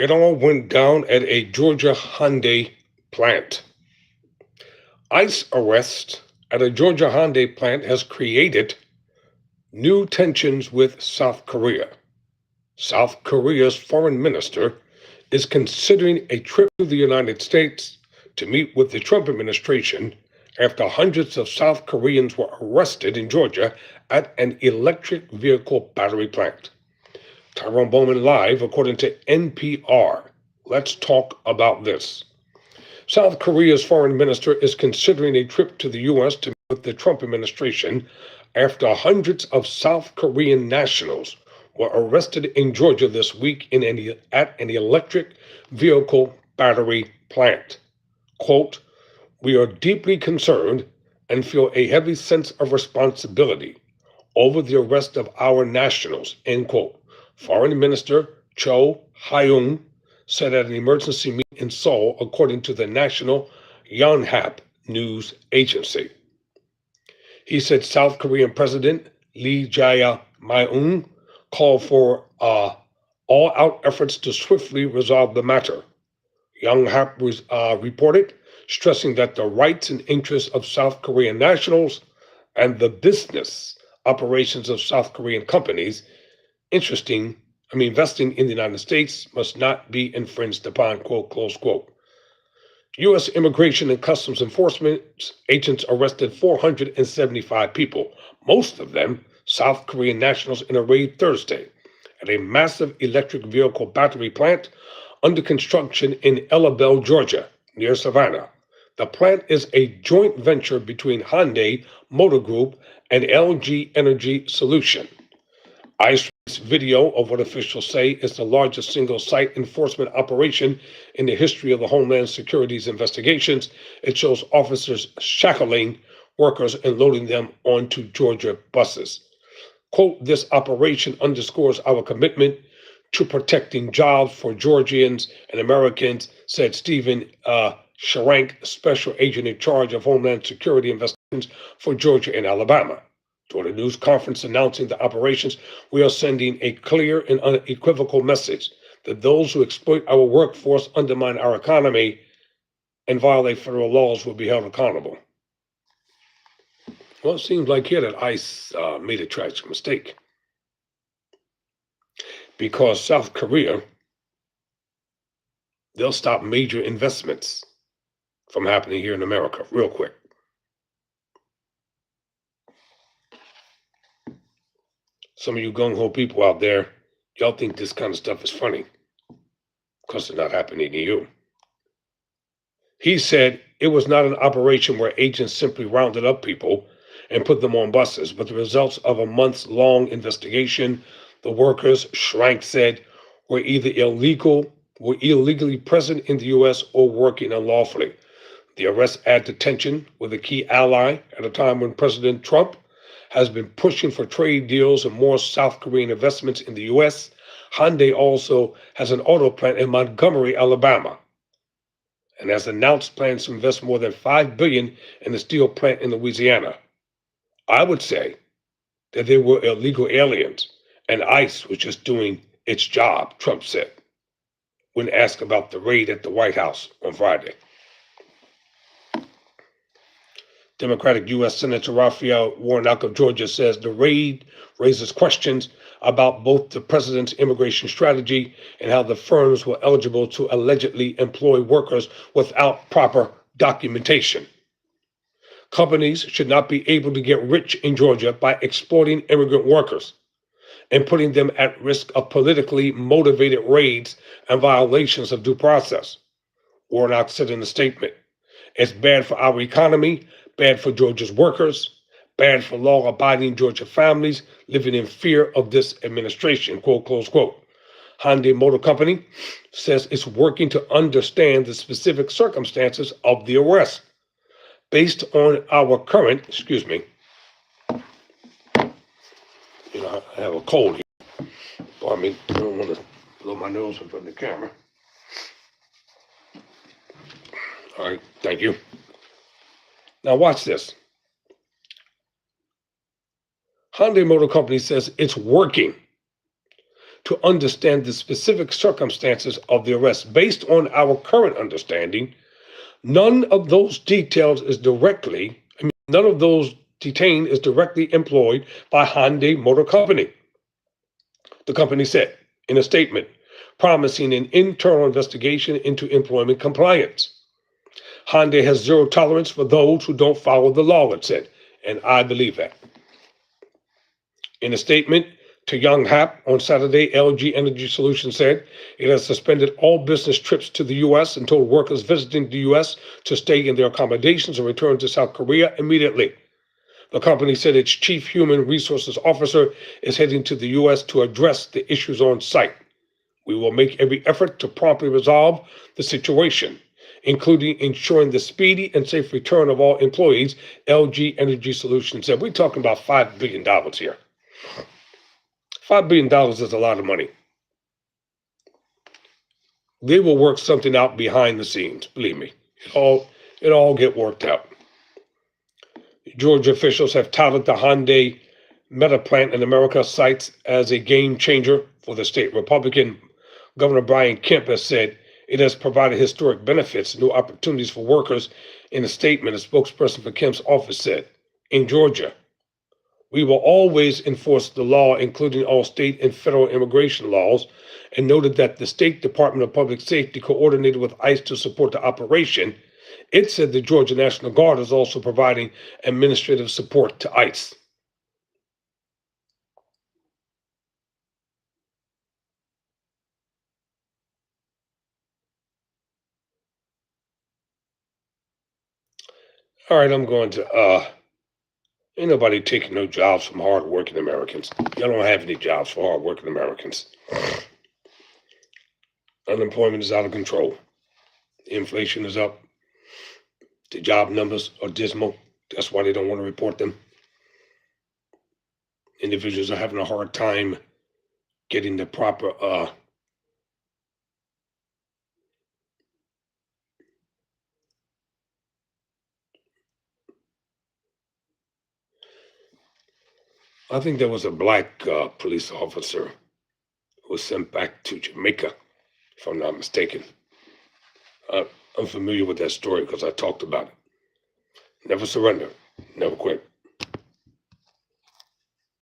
It all went down at a Georgia Hyundai plant. ICE arrest at a Georgia Hyundai plant has created new tensions with South Korea. South Korea's foreign minister is considering a trip to the United States to meet with the Trump administration after hundreds of South Koreans were arrested in Georgia at an electric vehicle battery plant. Tyrone Bowman live, according to NPR. Let's talk about this. South Korea's foreign minister is considering a trip to the U.S. to meet with the Trump administration after hundreds of South Korean nationals were arrested in Georgia this week at an electric vehicle battery plant. Quote, "We are deeply concerned and feel a heavy sense of responsibility over the arrest of our nationals," end quote. Foreign Minister Cho Hyung said at an emergency meeting in Seoul, according to the national Yonhap news agency. He said South Korean President Lee Jae-myung called for all-out efforts to swiftly resolve the matter. Yonhap reported, stressing that the rights and interests of South Korean nationals and the business operations of South Korean companies investing in the United States must not be infringed upon, quote, close quote. U.S. Immigration and Customs Enforcement agents arrested 475 people, most of them South Korean nationals, in a raid Thursday at a massive electric vehicle battery plant under construction in Ellabelle, Georgia, near Savannah. The plant is a joint venture between Hyundai Motor Group and LG Energy Solution. ICE video of what officials say is the largest single site enforcement operation in the history of the Homeland Security's investigations. It shows officers shackling workers and loading them onto Georgia buses. Quote, "This operation underscores our commitment to protecting jobs for Georgians and Americans," said Stephen Sharank, special agent in charge of Homeland Security investigations for Georgia and Alabama. During a news conference announcing the operations, "We are sending a clear and unequivocal message that those who exploit our workforce, undermine our economy, and violate federal laws will be held accountable." Well, it seems like here that ICE made a tragic mistake, because South Korea, they'll stop major investments from happening here in America real quick. Some of you gung-ho people out there, y'all think this kind of stuff is funny because it's not happening to you. He said it was not an operation where agents simply rounded up people and put them on buses, but the results of a months-long investigation. The workers, Schrank said, were either illegally present in the U.S. or working unlawfully. The arrests add to tension with a key ally at a time when President Trump has been pushing for trade deals and more South Korean investments in the U.S. Hyundai also has an auto plant in Montgomery, Alabama, and has announced plans to invest more than $5 billion in the steel plant in Louisiana. I would say that they were illegal aliens, and ICE was just doing its job, Trump said, when asked about the raid at the White House on Friday. Democratic U.S. Senator Raphael Warnock of Georgia says the raid raises questions about both the president's immigration strategy and how the firms were eligible to allegedly employ workers without proper documentation. Companies should not be able to get rich in Georgia by exploiting immigrant workers and putting them at risk of politically motivated raids and violations of due process, Warnock said in a statement. It's bad for our economy, bad for Georgia's workers, bad for law-abiding Georgia families living in fear of this administration, quote, close quote. Hyundai Motor Company says it's working to understand the specific circumstances of the arrest. Based on our current, I have a cold here. I don't want to blow my nose in front of the camera. All right, thank you. Now watch this. Hyundai Motor Company says it's working to understand the specific circumstances of the arrest. Based on our current understanding, none of those detained is directly employed by Hyundai Motor Company, the company said in a statement, promising an internal investigation into employment compliance. Hyundai has zero tolerance for those who don't follow the law, it said, and I believe that. In a statement to Young Hap on Saturday, LG Energy Solutions said it has suspended all business trips to the U.S. and told workers visiting the U.S. to stay in their accommodations and return to South Korea immediately. The company said its chief human resources officer is heading to the U.S. to address the issues on site. We will make every effort to promptly resolve the situation, including ensuring the speedy and safe return of all employees, LG Energy Solutions said. We're talking about $5 billion here. $5 billion is a lot of money. They will work something out behind the scenes, believe me. It all get worked out. Georgia officials have touted the Hyundai meta plant in America Cite as a game changer for the state. Republican Governor Brian Kemp has said it has provided historic benefits and new opportunities for workers. In a statement, a spokesperson for Kemp's office said, in Georgia, we will always enforce the law, including all state and federal immigration laws, and noted that the State Department of Public Safety coordinated with ICE to support the operation. It said the Georgia National Guard is also providing administrative support to ICE. All right, I'm going to ain't nobody taking no jobs from hardworking Americans. Y'all don't have any jobs for hardworking Americans. Unemployment is out of control. Inflation is up. The job numbers are dismal. That's why they don't want to report them. Individuals are having a hard time getting the proper I think there was a black police officer who was sent back to Jamaica, if I'm not mistaken. I'm familiar with that story because I talked about it. Never surrender, never quit.